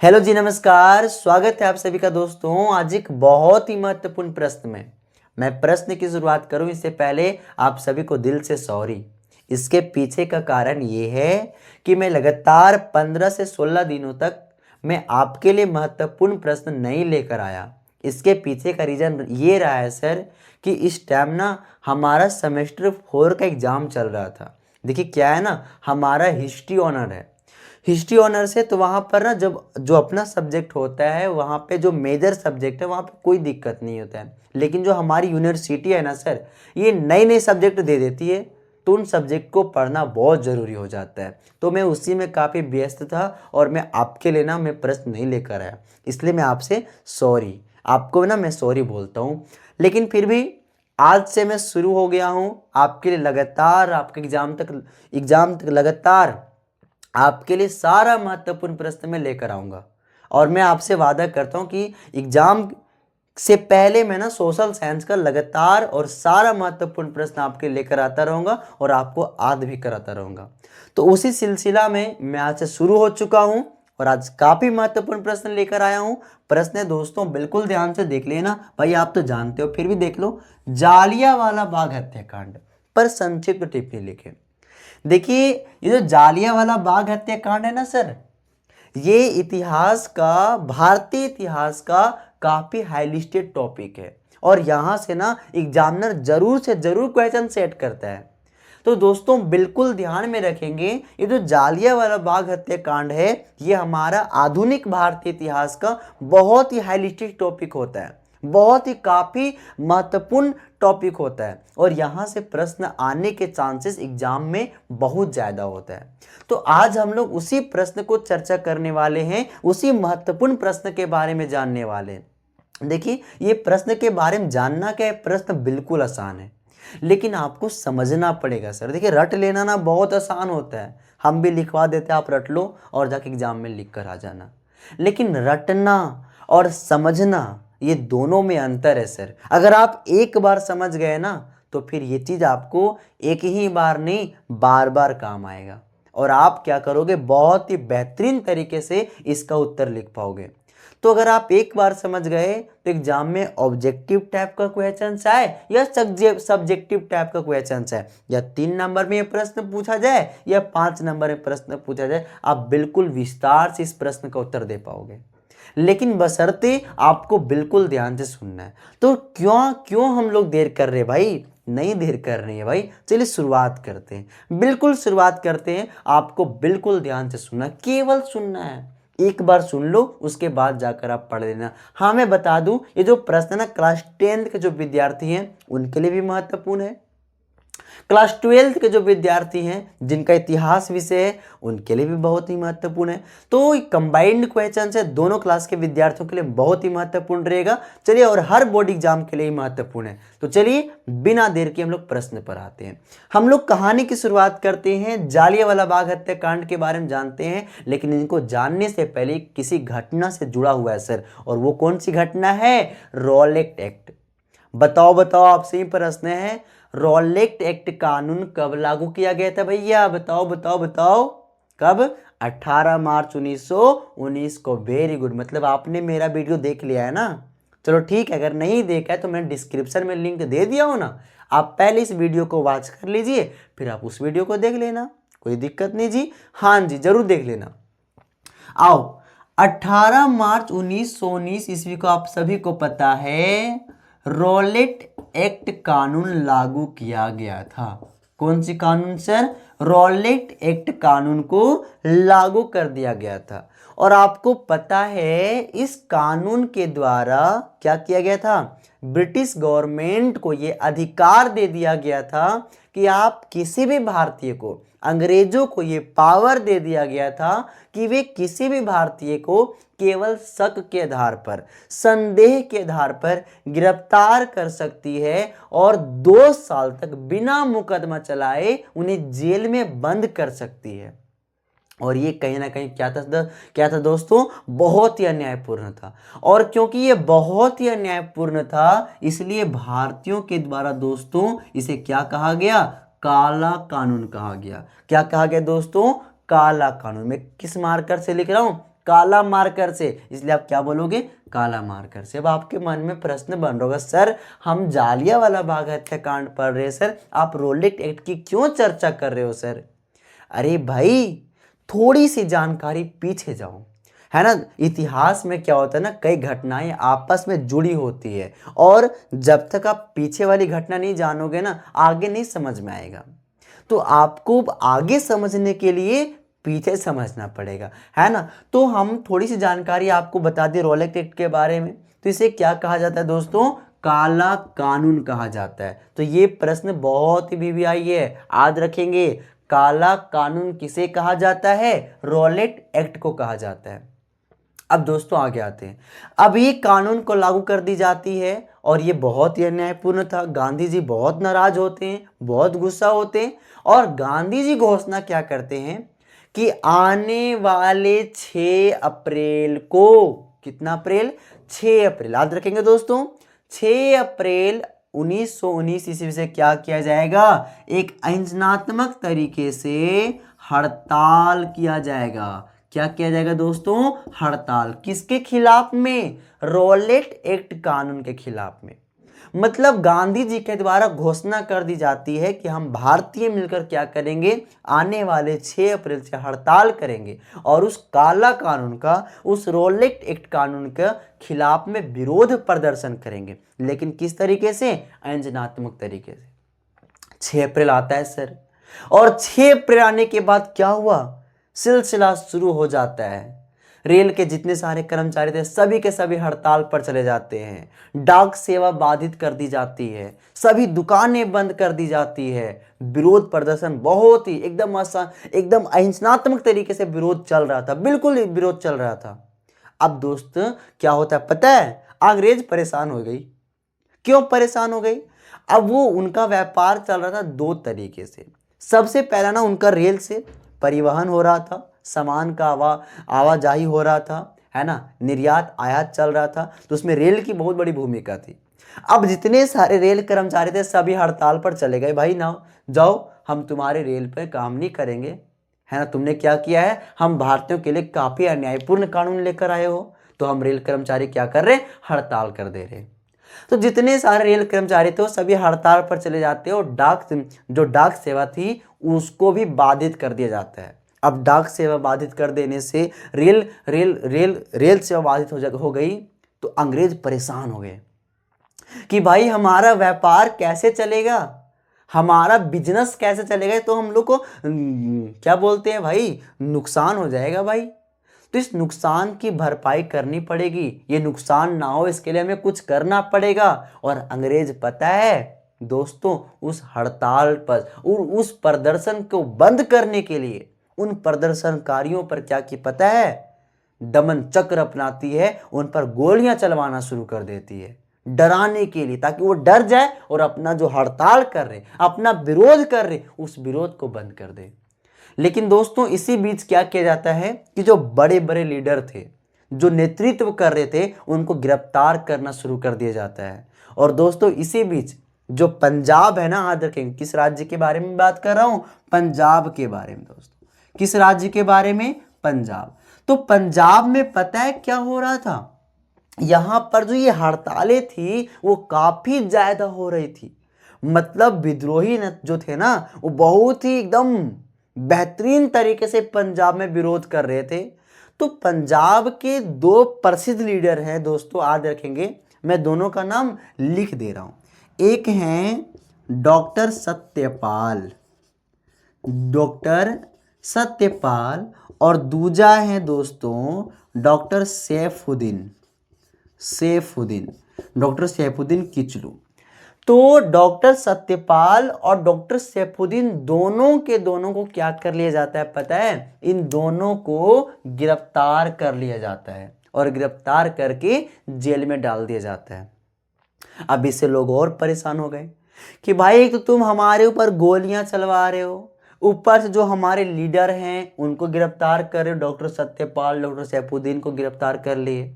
Hello जी, नमस्कार। स्वागत है आप सभी का दोस्तों आज एक बहुत ही महत्वपूर्ण प्रश्न में। मैं प्रश्न की शुरुआत करूं इससे पहले आप सभी को दिल से सॉरी। इसके पीछे का कारण ये है कि मैं लगातार 15 से 16 दिनों तक मैं आपके लिए महत्वपूर्ण प्रश्न नहीं लेकर आया। इसके पीछे का रीज़न ये रहा है सर कि इस टाइम ना हमारा सेमेस्टर 4 का एग्ज़ाम चल रहा था। देखिए क्या है ना, हमारा हिस्ट्री ऑनर है। हिस्ट्री ऑनर्स है तो वहाँ पर ना जब जो अपना सब्जेक्ट होता है वहाँ पे जो मेजर सब्जेक्ट है वहाँ पे कोई दिक्कत नहीं होता है। लेकिन जो हमारी यूनिवर्सिटी है ना सर, ये नए नए सब्जेक्ट दे देती है तो उन सब्जेक्ट को पढ़ना बहुत ज़रूरी हो जाता है। तो मैं उसी में काफ़ी व्यस्त था और मैं आपके लिए ना मैं प्रश्न नहीं लेकर आया, इसलिए मैं आपसे सॉरी, आपको ना मैं सॉरी बोलता हूँ। लेकिन फिर भी आज से मैं शुरू हो गया हूँ आपके लिए लगातार आपके एग्ज़ाम तक लगातार आपके लिए सारा महत्वपूर्ण प्रश्न मैं लेकर आऊँगा। और मैं आपसे वादा करता हूँ कि एग्ज़ाम से पहले मैं ना सोशल साइंस का लगातार और सारा महत्वपूर्ण प्रश्न आपके लेकर आता रहूँगा और आपको याद भी कराता रहूँगा। तो उसी सिलसिला में मैं आज से शुरू हो चुका हूँ और आज काफ़ी महत्वपूर्ण प्रश्न लेकर आया हूँ। प्रश्न है दोस्तों, बिल्कुल ध्यान से देख लेना भाई, आप तो जानते हो फिर भी देख लो। जालियांवाला बाग हत्याकांड पर संक्षिप्त टिप्पणी लिखें। देखिए, ये जो जालियांवाला बाग हत्याकांड है ना सर, ये इतिहास का, भारतीय इतिहास का काफी हाईलिस्टेड टॉपिक है और यहाँ से ना एग्जामिनर जरूर से जरूर क्वेश्चन सेट करता है। तो दोस्तों बिल्कुल ध्यान में रखेंगे, ये जो जालियांवाला बाग हत्याकांड है ये हमारा आधुनिक भारतीय इतिहास का बहुत ही हाईलिस्टेड टॉपिक होता है, बहुत ही काफ़ी महत्वपूर्ण टॉपिक होता है और यहाँ से प्रश्न आने के चांसेस एग्जाम में बहुत ज़्यादा होता है। तो आज हम लोग उसी प्रश्न को चर्चा करने वाले हैं, उसी महत्वपूर्ण प्रश्न के बारे में जानने वाले हैं। देखिए, ये प्रश्न के बारे में जानना क्या है, प्रश्न बिल्कुल आसान है लेकिन आपको समझना पड़ेगा सर। देखिए, रट लेना ना बहुत आसान होता है, हम भी लिखवा देते हैं, आप रट लो और जाके एग्जाम में लिख कर आ जाना। लेकिन रटना और समझना ये दोनों में अंतर है सर। अगर आप एक बार समझ गए ना तो फिर ये चीज़ आपको एक ही बार नहीं बार बार काम आएगा और आप क्या करोगे, बहुत ही बेहतरीन तरीके से इसका उत्तर लिख पाओगे। तो अगर आप एक बार समझ गए तो एग्जाम में ऑब्जेक्टिव टाइप का क्वेश्चन आए या सब्जेक्टिव टाइप का क्वेश्चन आए, या 3 नंबर में ये प्रश्न पूछा जाए या 5 नंबर में प्रश्न पूछा जाए, आप बिल्कुल विस्तार से इस प्रश्न का उत्तर दे पाओगे। लेकिन बशर्ते आपको बिल्कुल ध्यान से सुनना है। तो क्यों क्यों हम लोग देर कर रहे हैं भाई, नहीं देर कर रही है भाई, चलिए शुरुआत करते हैं। बिल्कुल शुरुआत करते हैं। आपको बिल्कुल ध्यान से सुनना, केवल सुनना है, एक बार सुन लो उसके बाद जाकर आप पढ़ लेना। हाँ, मैं बता दूं ये जो प्रश्न ना क्लास 10th के जो विद्यार्थी हैं उनके लिए भी महत्वपूर्ण है, क्लास 12th के जो विद्यार्थी हैं जिनका इतिहास विषय है उनके लिए भी बहुत ही महत्वपूर्ण है। तो कंबाइंड क्वेश्चन है, दोनों क्लास के विद्यार्थियों के लिए बहुत ही महत्वपूर्ण रहेगा। चलिए, और हर बोर्ड एग्जाम के लिए ही महत्वपूर्ण है। तो चलिए बिना देर के हम लोग प्रश्न पर आते हैं। हम लोग कहानी की शुरुआत करते हैं, जालियांवाला बाग हत्याकांड के बारे में जानते हैं। लेकिन इनको जानने से पहले किसी घटना से जुड़ा हुआ है सर, और वो कौन सी घटना है, रॉलेट एक्ट। बताओ बताओ, आपसे ही प्रश्न है, रॉलेट एक्ट कानून कब लागू किया गया था भैया, बताओ बताओ बताओ, कब? 18 मार्च 1919 को। वेरी गुड, मतलब आपने मेरा वीडियो देख लिया है ना। चलो ठीक है, अगर नहीं देखा है तो मैं डिस्क्रिप्शन में लिंक दे दिया हूं ना, आप पहले इस वीडियो को वॉच कर लीजिए फिर आप उस वीडियो को देख लेना, कोई दिक्कत नहीं जी। हाँ जी, जरूर देख लेना। आओ, 18 मार्च 1919 ईस्वी को आप सभी को पता है रॉलेट एक्ट कानून लागू किया गया था। कौन सी कानून सर? रॉलेट एक्ट कानून को लागू कर दिया गया था। और आपको पता है इस कानून के द्वारा क्या किया गया था, ब्रिटिश गवर्नमेंट को यह अधिकार दे दिया गया था कि आप किसी भी भारतीय को, अंग्रेजों को ये पावर दे दिया गया था कि वे किसी भी भारतीय को केवल शक के आधार पर, संदेह के आधार पर गिरफ्तार कर सकती है और 2 साल तक बिना मुकदमा चलाए उन्हें जेल में बंद कर सकती है। और ये कहीं ना कहीं क्या था दोस्तों, बहुत ही अन्यायपूर्ण था। और क्योंकि ये बहुत ही अन्यायपूर्ण था इसलिए भारतीयों के द्वारा दोस्तों इसे क्या कहा गया, काला कानून कहा गया। क्या कहा गया दोस्तों, काला कानून। मैं किस मार्कर से लिख रहा हूं, काला मार्कर से, इसलिए आप क्या बोलोगे, काला मार्कर से। अब आपके मन में प्रश्न बन रहा होगा, सर हम जालियांवाला बाग हत्याकांड पढ़ रहे हैं सर, आप रोलेट एक्ट की क्यों चर्चा कर रहे हो सर। अरे भाई थोड़ी सी जानकारी पीछे जाओ, है ना। इतिहास में क्या होता है ना, कई घटनाएं आपस में जुड़ी होती है, और जब तक आप पीछे वाली घटना नहीं जानोगे ना, आगे नहीं समझ में आएगा। तो आपको आगे समझने के लिए पीछे समझना पड़ेगा, है ना। तो हम थोड़ी सी जानकारी आपको बता दें रोलेट एक्ट के बारे में। तो इसे क्या कहा जाता है दोस्तों, काला कानून कहा जाता है। तो ये प्रश्न बहुत ही वीवीआई है, याद रखेंगे। काला कानून किसे कहा जाता है, रोलेट एक्ट को कहा जाता है। अब दोस्तों आगे आते हैं। अब ये कानून को लागू कर दी जाती है, और ये बहुत ही अन्यायपूर्ण था। गांधी जी बहुत नाराज होते हैं, बहुत गुस्सा होते हैं, और गांधी जी घोषणा क्या करते हैं कि आने वाले 6 अप्रैल को, कितना अप्रैल, 6 अप्रैल, याद रखेंगे दोस्तों, 6 अप्रैल 1919 ईस्वी से क्या किया जाएगा, एक आयोजनात्मक तरीके से हड़ताल किया जाएगा। क्या किया जाएगा दोस्तों, हड़ताल। किसके खिलाफ में, रोलेट एक्ट कानून के खिलाफ में। मतलब गांधी जी के द्वारा घोषणा कर दी जाती है कि हम भारतीय मिलकर क्या करेंगे, आने वाले 6 अप्रैल से हड़ताल करेंगे, और उस काला कानून का, उस रोलेट एक्ट कानून के खिलाफ में विरोध प्रदर्शन करेंगे। लेकिन किस तरीके से, आयोजनात्मक तरीके से। 6 अप्रैल आता है सर, और 6 अप्रैल आने के बाद क्या हुआ, सिलसिला शुरू हो जाता है। रेल के जितने सारे कर्मचारी थे सभी के सभी हड़ताल पर चले जाते हैं। डाक सेवा बाधित कर दी जाती है, सभी दुकानें बंद कर दी जाती है। विरोध प्रदर्शन बहुत ही एकदम एकदम अहिंसात्मक तरीके से विरोध चल रहा था, बिल्कुल विरोध चल रहा था। अब दोस्त क्या होता है पता है, अंग्रेज परेशान हो गई। क्यों परेशान हो गई, अब वो उनका व्यापार चल रहा था 2 तरीके से। सबसे पहला ना, उनका रेल से परिवहन हो रहा था, सामान का आवाजाही हो रहा था, है ना, निर्यात आयात चल रहा था, तो उसमें रेल की बहुत बड़ी भूमिका थी। अब जितने सारे रेल कर्मचारी थे सभी हड़ताल पर चले गए, भाई ना जाओ, हम तुम्हारे रेल पर काम नहीं करेंगे, है ना, तुमने क्या किया है, हम भारतीयों के लिए काफी अन्यायपूर्ण कानून लेकर आए हो, तो हम रेल कर्मचारी क्या कर रहे हैं, हड़ताल कर दे रहे हैं। तो जितने सारे रेल कर्मचारी थे वो सभी हड़ताल पर चले जाते हैं, और जो डाक सेवा थी उसको भी बाधित कर दिया जाता है। अब डाक सेवा बाधित कर देने से रेल सेवा बाधित हो गई, तो अंग्रेज परेशान हो गए कि भाई हमारा व्यापार कैसे चलेगा, हमारा बिजनेस कैसे चलेगा, तो हम लोग को क्या बोलते हैं भाई, नुकसान हो जाएगा भाई। तो इस नुकसान की भरपाई करनी पड़ेगी, ये नुकसान ना हो इसके लिए हमें कुछ करना पड़ेगा। और अंग्रेज पता है दोस्तों, उस हड़ताल पर, उस प्रदर्शन को बंद करने के लिए उन प्रदर्शनकारियों पर क्या की पता है, दमन चक्र अपनाती है, उन पर गोलियां चलवाना शुरू कर देती है डराने के लिए, ताकि वो डर जाए और अपना जो हड़ताल कर रहे, अपना विरोध कर रहे, उस विरोध को बंद कर दे। लेकिन दोस्तों इसी बीच क्या किया जाता है कि जो बड़े बड़े लीडर थे, जो नेतृत्व कर रहे थे, उनको गिरफ्तार करना शुरू कर दिया जाता है। और दोस्तों इसी बीच जो पंजाब है ना, याद रखेंगे किस राज्य के बारे में बात कर रहा हूं, पंजाब के बारे में दोस्तों। किस राज्य के बारे में, पंजाब। तो पंजाब में पता है क्या हो रहा था, यहां पर जो ये हड़तालें थी वो काफी ज्यादा हो रही थी। मतलब विद्रोही जो थे ना, वो बहुत ही एकदम बेहतरीन तरीके से पंजाब में विरोध कर रहे थे। तो पंजाब के 2 प्रसिद्ध लीडर हैं दोस्तों, याद रखेंगे, मैं दोनों का नाम लिख दे रहा हूं। एक हैं डॉक्टर सत्यपाल, डॉक्टर सत्यपाल, और दूजा है दोस्तों डॉक्टर सैफुद्दीन, डॉक्टर सैफुद्दीन किचलू। तो डॉक्टर सत्यपाल और डॉक्टर सैफुद्दीन दोनों को क्या कर लिया जाता है पता है, इन दोनों को गिरफ्तार कर लिया जाता है, और गिरफ्तार करके जेल में डाल दिया जाता है। अब इससे लोग और परेशान हो गए कि भाई एक तो तुम हमारे ऊपर गोलियां चलवा रहे हो, ऊपर से जो हमारे लीडर हैं उनको गिरफ्तार कर रहे हो, डॉक्टर सत्यपाल डॉक्टर सैफुद्दीन को गिरफ्तार कर लिए,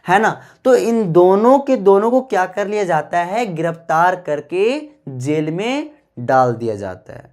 है ना। तो इन दोनों को क्या कर लिया जाता है, गिरफ्तार करके जेल में डाल दिया जाता है।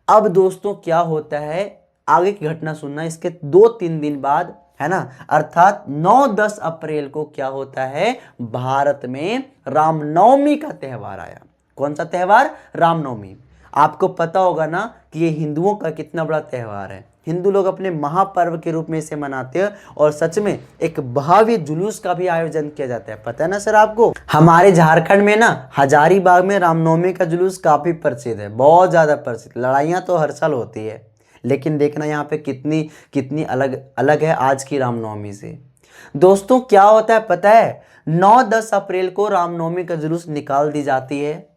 अब दोस्तों क्या होता है, आगे की घटना सुनना, इसके 2-3 दिन बाद, है ना। अर्थात 9-10 अप्रैल को क्या होता है, भारत में रामनवमी का त्यौहार आया। कौन सा त्यौहार, रामनवमी। आपको पता होगा ना कि ये हिंदुओं का कितना बड़ा त्यौहार है। हिंदू लोग अपने महापर्व के रूप में इसे मनाते हैं और सच में एक भव्य जुलूस का भी आयोजन किया जाता है। पता है ना सर आपको, हमारे झारखंड में ना हजारीबाग में रामनवमी का जुलूस काफी प्रसिद्ध है, बहुत ज्यादा प्रसिद्ध। लड़ाइयाँ तो हर साल होती है, लेकिन देखना यहाँ पे कितनी कितनी अलग अलग है आज की रामनवमी से। दोस्तों क्या होता है पता है, 9-10 अप्रैल को रामनवमी का जुलूस निकाल दी जाती है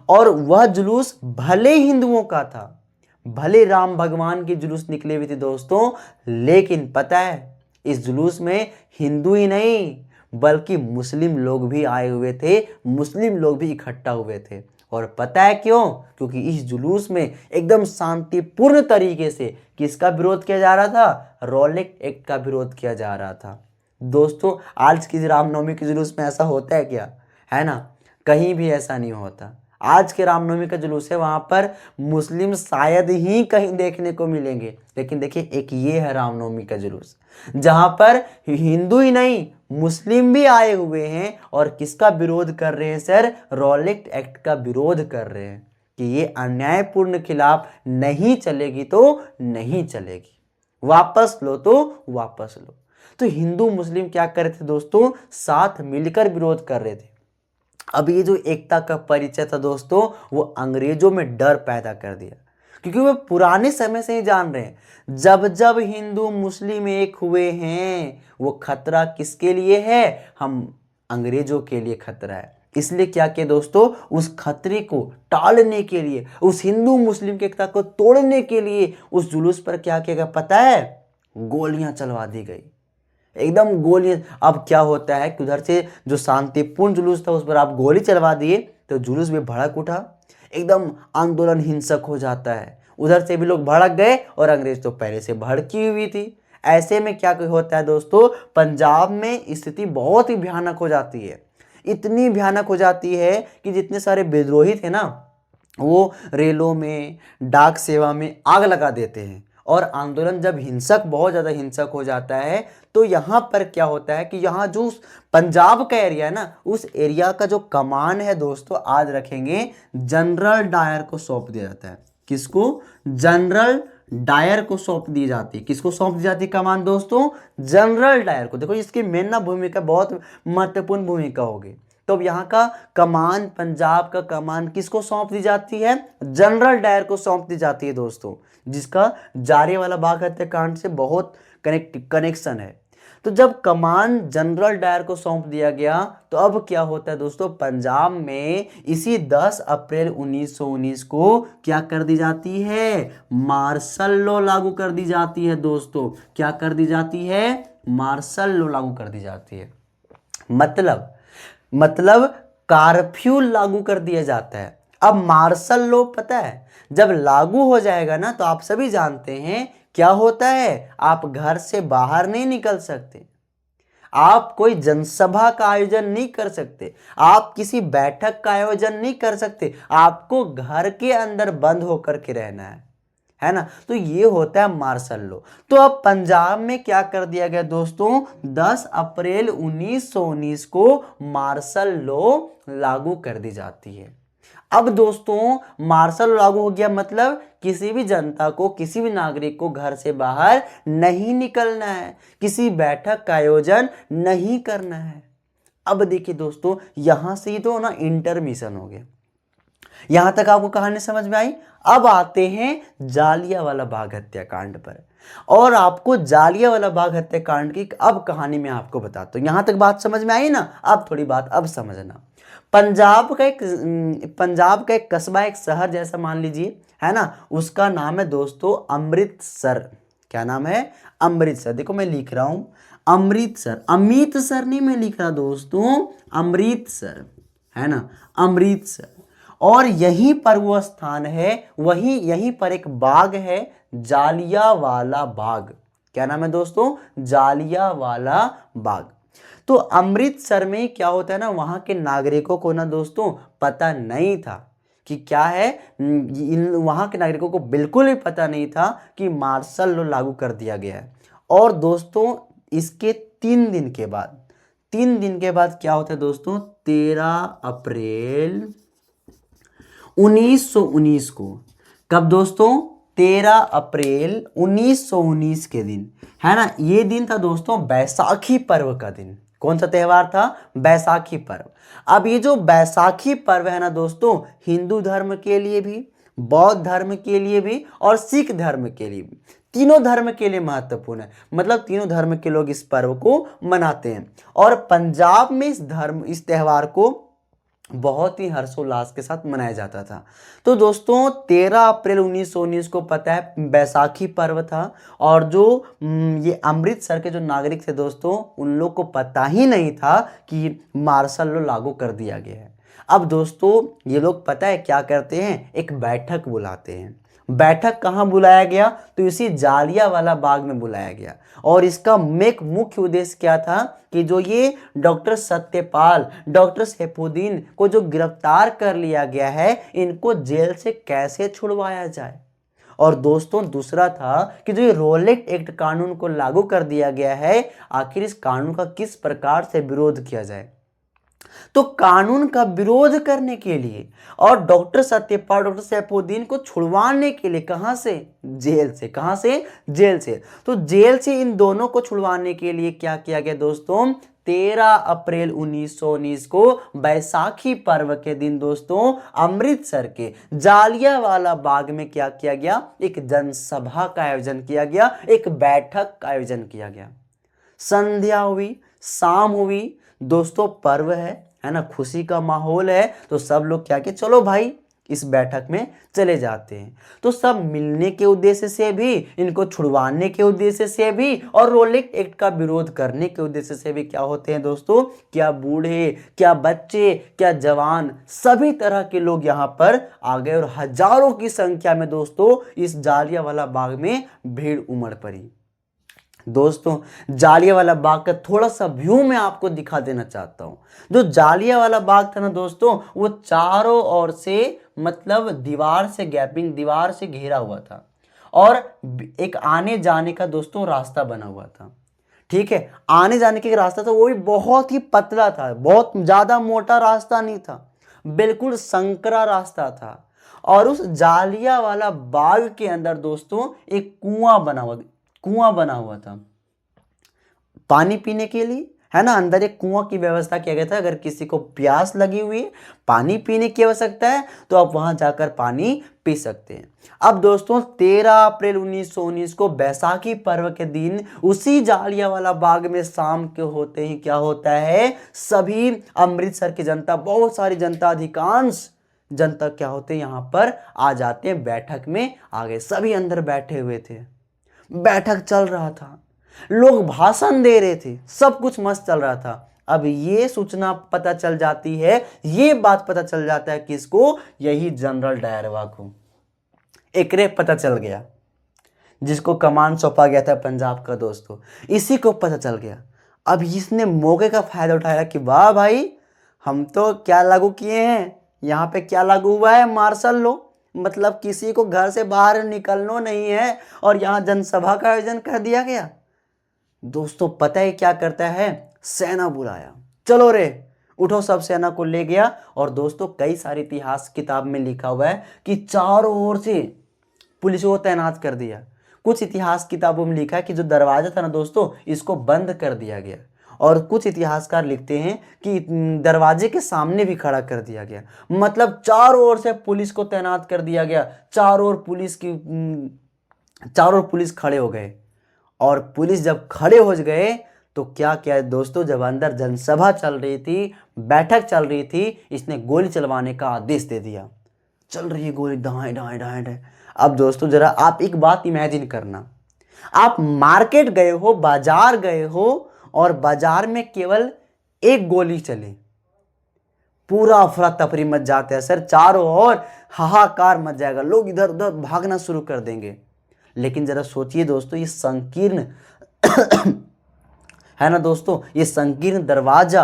और वह जुलूस भले हिंदुओं का था, भले राम भगवान की जुलूस निकले हुए थे दोस्तों, लेकिन पता है इस जुलूस में हिंदू ही नहीं बल्कि मुस्लिम लोग भी आए हुए थे, मुस्लिम लोग भी इकट्ठा हुए थे। और पता है क्यों, क्योंकि इस जुलूस में एकदम शांतिपूर्ण तरीके से किसका विरोध किया जा रहा था, रॉलेट एक्ट का विरोध किया जा रहा था। दोस्तों आज की रामनवमी के जुलूस में ऐसा होता है क्या, है ना, कहीं भी ऐसा नहीं होता। आज के रामनवमी का जुलूस है, वहां पर मुस्लिम शायद ही कहीं देखने को मिलेंगे, लेकिन देखिए एक ये है रामनवमी का जुलूस जहां पर हिंदू ही नहीं मुस्लिम भी आए हुए हैं और किसका विरोध कर रहे हैं सर, रॉलेट एक्ट का विरोध कर रहे हैं कि ये अन्यायपूर्ण खिलाफ नहीं चलेगी तो नहीं चलेगी, वापस लो तो वापस लो। तो हिंदू मुस्लिम क्या कर रहे थे दोस्तों, साथ मिलकर विरोध कर रहे थे। अब ये जो एकता का परिचय था दोस्तों, वो अंग्रेजों में डर पैदा कर दिया, क्योंकि वो पुराने समय से ही जान रहे हैं जब जब हिंदू मुस्लिम एक हुए हैं वो खतरा किसके लिए है, हम अंग्रेजों के लिए खतरा है। इसलिए क्या किया दोस्तों, उस खतरे को टालने के लिए, उस हिंदू मुस्लिम की एकता को तोड़ने के लिए उस जुलूस पर क्या किया गया पता है, गोलियां चलवा दी गई, एकदम गोली। अब क्या होता है कि उधर से जो शांतिपूर्ण जुलूस था उस पर आप गोली चलवा दिए तो जुलूस भी भड़क उठा, एकदम आंदोलन हिंसक हो जाता है। उधर से भी लोग भड़क गए और अंग्रेज तो पहले से भड़की हुई थी। ऐसे में क्या होता है दोस्तों, पंजाब में स्थिति बहुत ही भयानक हो जाती है, इतनी भयानक हो जाती है कि जितने सारे विद्रोही थे ना वो रेलों में, डाक सेवा में आग लगा देते हैं। और आंदोलन जब हिंसक, बहुत ज़्यादा हिंसक हो जाता है तो यहाँ पर क्या होता है कि यहाँ जो पंजाब का एरिया है ना, उस एरिया का जो कमान है दोस्तों, आज रखेंगे जनरल डायर को सौंप दिया जाता है। किसको, जनरल डायर को सौंप दी जाती है। किसको सौंप दी जाती है कमान दोस्तों, जनरल डायर को। देखो इसकी मेन ना भूमिका बहुत महत्वपूर्ण भूमिका होगी। तो अब यहाँ का कमान, पंजाब का कमान किसको सौंप दी जाती है, जनरल डायर को सौंप दी जाती है दोस्तों, जिसका जालियांवाला बाग हत्याकांड से बहुत कनेक्शन है। तो जब कमान जनरल डायर को सौंप दिया गया तो अब क्या होता है दोस्तों, पंजाब में इसी 10 अप्रैल 1919 को क्या कर दी जाती है, मार्शल लॉ लागू कर दी जाती है दोस्तों। क्या कर दी जाती है, मार्शल लॉ लागू कर दी जाती है। मतलब कर्फ्यू लागू कर दिया जाता है। अब मार्शल लॉ पता है जब लागू हो जाएगा ना तो आप सभी जानते हैं क्या होता है, आप घर से बाहर नहीं निकल सकते, आप कोई जनसभा का आयोजन नहीं कर सकते, आप किसी बैठक का आयोजन नहीं कर सकते, आपको घर के अंदर बंद होकर के रहना है ना। तो ये होता है मार्शल लॉ। तो अब पंजाब में क्या कर दिया गया दोस्तों, 10 अप्रैल 1919 को मार्शल लॉ लागू कर दी जाती है। अब दोस्तों मार्शल लॉ लागू हो गया, मतलब किसी भी जनता को, किसी भी नागरिक को घर से बाहर नहीं निकलना है, किसी बैठक का आयोजन नहीं करना है। अब देखिए दोस्तों यहां से ही तो ना इंटरमिशन हो गया। यहां तक आपको कहानी समझ में आई। अब आते हैं जालियांवाला बाग हत्याकांड पर, और आपको जालियांवाला बाग हत्याकांड की अब कहानी में आपको बताता हूं। यहां तक बात समझ में आई ना, अब थोड़ी बात अब समझना। पंजाब का एक कस्बा, एक शहर जैसा मान लीजिए, है ना, उसका नाम है दोस्तों अमृतसर। क्या नाम है, अमृतसर। देखो मैं लिख रहा हूं अमृतसर, अमृतसर नहीं मैं लिख रहा दोस्तों, अमृतसर, है ना, अमृतसर। और यहीं पर वो स्थान है, यहीं पर एक बाग है, जालियांवाला बाग। क्या नाम है दोस्तों, जालियांवाला बाग। तो अमृतसर में क्या होता है ना, वहां के नागरिकों को ना दोस्तों पता नहीं था कि क्या है, वहां के नागरिकों को बिल्कुल भी पता नहीं था कि मार्शल लॉ लागू कर दिया गया है। और दोस्तों इसके 3 दिन के बाद, 3 दिन के बाद क्या होता है दोस्तों, 13 अप्रैल 1919 को, कब दोस्तों, 13 अप्रैल 1919 के दिन, है ना, ये दिन था दोस्तों बैसाखी पर्व का दिन। कौन सा त्योहार था, बैसाखी पर्व। अब ये जो बैसाखी पर्व है ना दोस्तों, हिंदू धर्म के लिए भी, बौद्ध धर्म के लिए भी और सिख धर्म के लिए भी, तीनों धर्म के लिए महत्वपूर्ण है। मतलब तीनों धर्म के लोग इस पर्व को मनाते हैं। और पंजाब में इस त्योहार को बहुत ही हर्षोल्लास के साथ मनाया जाता था। तो दोस्तों 13 अप्रैल 1919 को पता है बैसाखी पर्व था। और जो ये अमृतसर के जो नागरिक थे दोस्तों, उन लोग को पता ही नहीं था कि मार्शल लॉ लागू कर दिया गया है। अब दोस्तों ये लोग पता है क्या करते हैं, एक बैठक बुलाते हैं। बैठक कहाँ बुलाया गया, तो इसी जालियांवाला बाग में बुलाया गया। और इसका मुख्य उद्देश्य क्या था कि जो ये डॉक्टर सत्यपाल, डॉक्टर सैफुद्दीन को जो गिरफ्तार कर लिया गया है, इनको जेल से कैसे छुड़वाया जाए। और दोस्तों दूसरा था कि जो ये रोलेट एक्ट कानून को लागू कर दिया गया है, आखिर इस कानून का किस प्रकार से विरोध किया जाए। तो कानून का विरोध करने के लिए और डॉक्टर सत्यपाल, डॉक्टर सैफुद्दीन को छुड़वाने के लिए कहां से, जेल से। कहां से, जेल से। तो जेल से इन दोनों को छुड़वाने के लिए क्या किया गया दोस्तों, 13 अप्रैल 1919 को बैसाखी पर्व के दिन दोस्तों अमृतसर के जालियांवाला बाग में क्या किया गया, एक जनसभा का आयोजन किया गया, एक बैठक का आयोजन किया गया। संध्या हुई, शाम हुई दोस्तों, पर्व है ना, खुशी का माहौल है। तो सब लोग क्या किए, चलो भाई इस बैठक में चले जाते हैं। तो सब मिलने के उद्देश्य से भी, इनको छुड़वाने के उद्देश्य से भी और रोलेट एक्ट का विरोध करने के उद्देश्य से भी क्या होते हैं दोस्तों, क्या बूढ़े, क्या बच्चे, क्या जवान, सभी तरह के लोग यहाँ पर आ गए। और हजारों की संख्या में दोस्तों इस जालियांवाला बाग में भीड़ उमड़ पड़ी। दोस्तों जालियांवाला बाग का थोड़ा सा व्यू मैं आपको दिखा देना चाहता हूं। जो जालियांवाला बाग था ना दोस्तों, वो चारों ओर से मतलब दीवार से गैपिंग, दीवार से घिरा हुआ था। और एक आने जाने का दोस्तों रास्ता बना हुआ था। ठीक है, आने जाने का रास्ता था, वो भी बहुत ही पतला था, बहुत ज्यादा मोटा रास्ता नहीं था, बिल्कुल संकरा रास्ता था। और उस जालियांवाला बाग के अंदर दोस्तों एक कुआं बना हुआ था पानी पीने के लिए, है ना। अंदर एक कुआं की व्यवस्था किया गया था। अगर किसी को प्यास लगी हुई है, पानी पीने की आवश्यकता है, तो आप वहां जाकर पानी पी सकते हैं। अब दोस्तों 13 अप्रैल 1919 को बैसाखी पर्व के दिन उसी जालियांवाला बाग में शाम के होते ही क्या होता है, सभी अमृतसर की जनता, बहुत सारी जनता, अधिकांश जनता क्या होते हैं यहाँ पर आ जाते हैं, बैठक में आ गए। सभी अंदर बैठे हुए थे, बैठक चल रहा था, लोग भाषण दे रहे थे, सब कुछ मस्त चल रहा था। अब ये सूचना पता चल जाती है, ये बात पता चल जाता है किसको, यही जनरल डायरवा को। एकरे पता चल गया, जिसको कमान सौंपा गया था पंजाब का दोस्तों, इसी को पता चल गया। अब इसने मौके का फायदा उठाया कि वाह भाई, हम तो क्या लागू किए हैं, यहाँ पे क्या लागू हुआ है, मार्शल लॉ। मतलब किसी को घर से बाहर निकलना नहीं है, और यहाँ जनसभा का आयोजन कर दिया गया। दोस्तों पता है क्या करता है, सेना बुलाया, चलो रे उठो, सब सेना को ले गया। और दोस्तों कई सारे इतिहास किताब में लिखा हुआ है कि चारों ओर से पुलिस को तैनात कर दिया। कुछ इतिहास किताबों में लिखा है कि जो दरवाजा था ना दोस्तों, इसको बंद कर दिया गया। और कुछ इतिहासकार लिखते हैं कि दरवाजे के सामने भी खड़ा कर दिया गया। मतलब चारों ओर से पुलिस को तैनात कर दिया गया, चारों ओर पुलिस खड़े हो गए। और पुलिस जब खड़े हो गए तो क्या किया दोस्तों, जब अंदर जनसभा चल रही थी, बैठक चल रही थी, इसने गोली चलवाने का आदेश दे दिया। चल रही है गोली, डांय डांय डांय डांय। अब दोस्तों जरा आप एक बात इमेजिन करना, आप मार्केट गए हो, बाजार गए हो, और बाजार में केवल एक गोली चले, पूरा अफरा तफरी मच जाता है सर, चारों ओर हाहाकार मच जाएगा, लोग इधर उधर भागना शुरू कर देंगे। लेकिन जरा सोचिए दोस्तों, ये संकीर्ण है ना दोस्तों, ये संकीर्ण दरवाजा,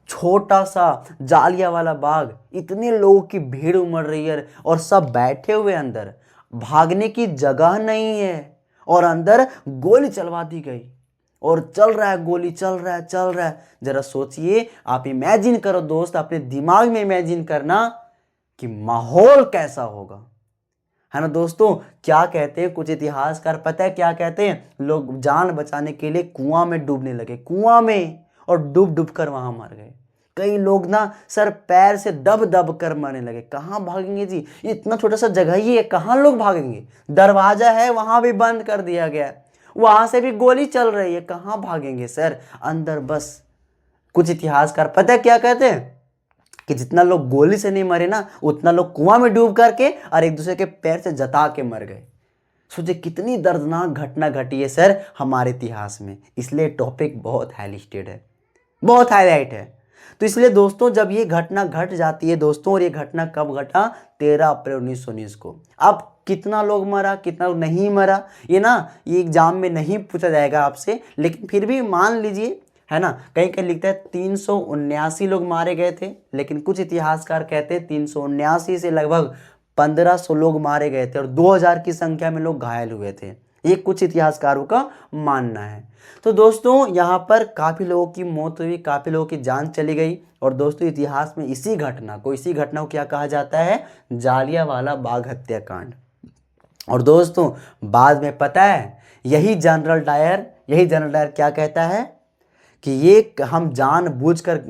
छोटा सा जालियांवाला बाग, इतने लोगों की भीड़ उमड़ रही है और सब बैठे हुए अंदर, भागने की जगह नहीं है, और अंदर गोली चलवा दी गई। और चल रहा है गोली, चल रहा है चल रहा है। जरा सोचिए, आप इमेजिन करो दोस्त, अपने दिमाग में इमेजिन करना कि माहौल कैसा होगा, है ना दोस्तों। क्या कहते हैं कुछ इतिहासकार, पता है क्या कहते हैं, लोग जान बचाने के लिए कुआं में डूबने लगे, कुआं में, और डूब डूब कर वहां मर गए। कई लोग ना सर पैर से दब दब कर मरने लगे। कहाँ भागेंगे जी, इतना छोटा सा जगह ही है, कहाँ लोग भागेंगे, दरवाजा है वहां भी बंद कर दिया गया है, वहां से भी गोली चल रही है, कहाँ भागेंगे सर अंदर। बस कुछ इतिहासकार पता है क्या कहते हैं कि जितना लोग गोली से नहीं मरे ना, उतना लोग कुआं में डूब करके और एक दूसरे के पैर से जता के मर गए। सोचिए कितनी दर्दनाक घटना घटी है सर हमारे इतिहास में। इसलिए टॉपिक बहुत हाईलाइटेड है, बहुत हाईलाइट है। तो इसलिए दोस्तों जब ये घटना घट जाती है दोस्तों, और ये घटना कब घटा, 13 अप्रैल 1919 को। अब कितना लोग मरा, कितना लोग नहीं मरा, ये ना ये एग्जाम में नहीं पूछा जाएगा आपसे, लेकिन फिर भी मान लीजिए, है ना, कहीं कहीं लिखता है 379 लोग मारे गए थे, लेकिन कुछ इतिहासकार कहते हैं 379 से लगभग 1500 लोग मारे गए थे और 2000 की संख्या में लोग घायल हुए थे, ये कुछ इतिहासकारों का मानना है। तो दोस्तों यहाँ पर काफ़ी लोगों की मौत हुई, काफ़ी लोगों की जान चली गई। और दोस्तों इतिहास में इसी घटना को क्या कहा जाता है, जालियांवाला बाग हत्याकांड। और दोस्तों बाद में पता है यही जनरल डायर क्या कहता है कि ये हम जानबूझकर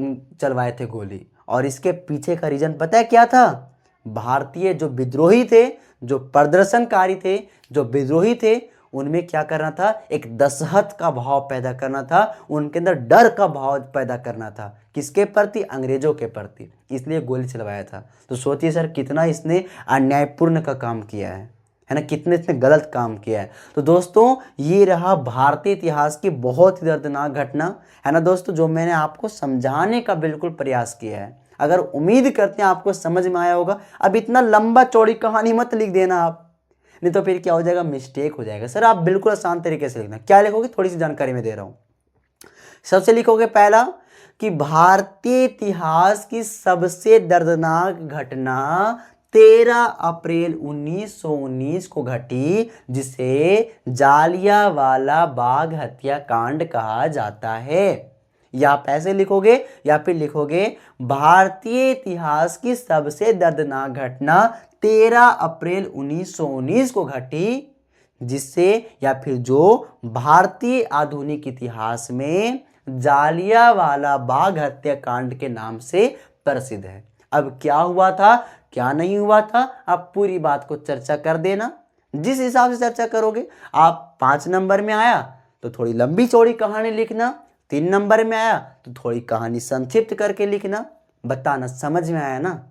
चलवाए थे गोली, और इसके पीछे का रीजन पता है क्या था, भारतीय जो विद्रोही थे, जो प्रदर्शनकारी थे, जो विद्रोही थे, उनमें क्या करना था, एक दहशत का भाव पैदा करना था, उनके अंदर डर का भाव पैदा करना था, किसके प्रति, अंग्रेजों के प्रति, इसलिए गोली चलवाया था। तो सोचिए सर कितना इसने अन्यायपूर्ण का काम किया है ना, कितने इसने गलत काम किया है। तो दोस्तों ये रहा भारतीय इतिहास की बहुत ही दर्दनाक घटना, है ना दोस्तों, जो मैंने आपको समझाने का बिल्कुल प्रयास किया है। अगर उम्मीद करते हैं आपको समझ में आया होगा। अब इतना लंबा चौड़ी कहानी मत लिख देना आप, नहीं तो फिर क्या हो जाएगा, मिस्टेक हो जाएगा। सर आप बिल्कुल आसान तरीके से लिखना। क्या लिखोगे, थोड़ी सी जानकारी मैं दे रहा हूँ। सबसे लिखोगे पहला कि भारतीय इतिहास की सबसे दर्दनाक घटना 13 अप्रैल 1919 को घटी, जिसे जालियांवाला बाग हत्याकांड कहा जाता है। या आप ऐसे लिखोगे, या फिर लिखोगे भारतीय इतिहास की सबसे दर्दनाक घटना 13 अप्रैल 1919 को घटी, जिससे, या फिर जो भारतीय आधुनिक इतिहास में जालियांवाला बाग हत्याकांड के नाम से प्रसिद्ध है। अब क्या हुआ था, क्या नहीं हुआ था, आप पूरी बात को चर्चा कर देना। जिस हिसाब से चर्चा करोगे, आप 5 नंबर में आया तो थोड़ी लंबी चौड़ी कहानी लिखना, 3 नंबर में आया तो थोड़ी कहानी संक्षिप्त करके लिखना। बताना समझ में आया ना,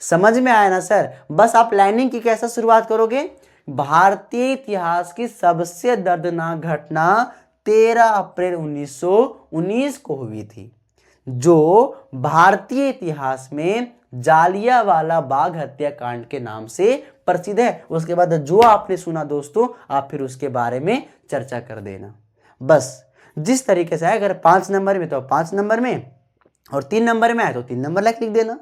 समझ में आया ना सर। बस आप लाइनिंग की कैसा शुरुआत करोगे, भारतीय इतिहास की सबसे दर्दनाक घटना 13 अप्रैल 1919 को हुई थी, जो भारतीय इतिहास में जालियांवाला बाग हत्याकांड के नाम से प्रसिद्ध है। उसके बाद जो आपने सुना दोस्तों, आप फिर उसके बारे में चर्चा कर देना। बस जिस तरीके से है, अगर 5 नंबर में तो 5 नंबर में, और 3 नंबर में आए तो 3 नंबर लाइक लिख देना।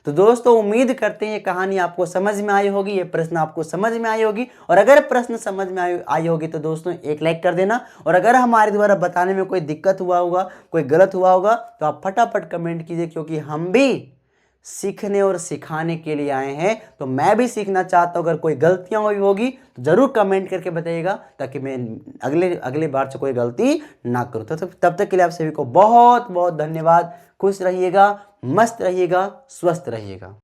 तो दोस्तों उम्मीद करते हैं ये कहानी आपको समझ में आई होगी, ये प्रश्न आपको समझ में आई होगी। और अगर प्रश्न समझ में आई होगी तो दोस्तों एक लाइक कर देना। और अगर हमारे द्वारा बताने में कोई दिक्कत हुआ होगा, कोई गलत हुआ होगा, तो आप फटाफट कमेंट कीजिए, क्योंकि हम भी सीखने और सिखाने के लिए आए हैं। तो मैं भी सीखना चाहता हूँ। अगर कोई गलतियाँ हुई होगी तो ज़रूर कमेंट करके बताइएगा, ताकि मैं अगले बार से कोई गलती ना करूँ। तो तब तक के लिए आप सभी को बहुत बहुत धन्यवाद। खुश रहिएगा, मस्त रहिएगा, स्वस्थ रहिएगा।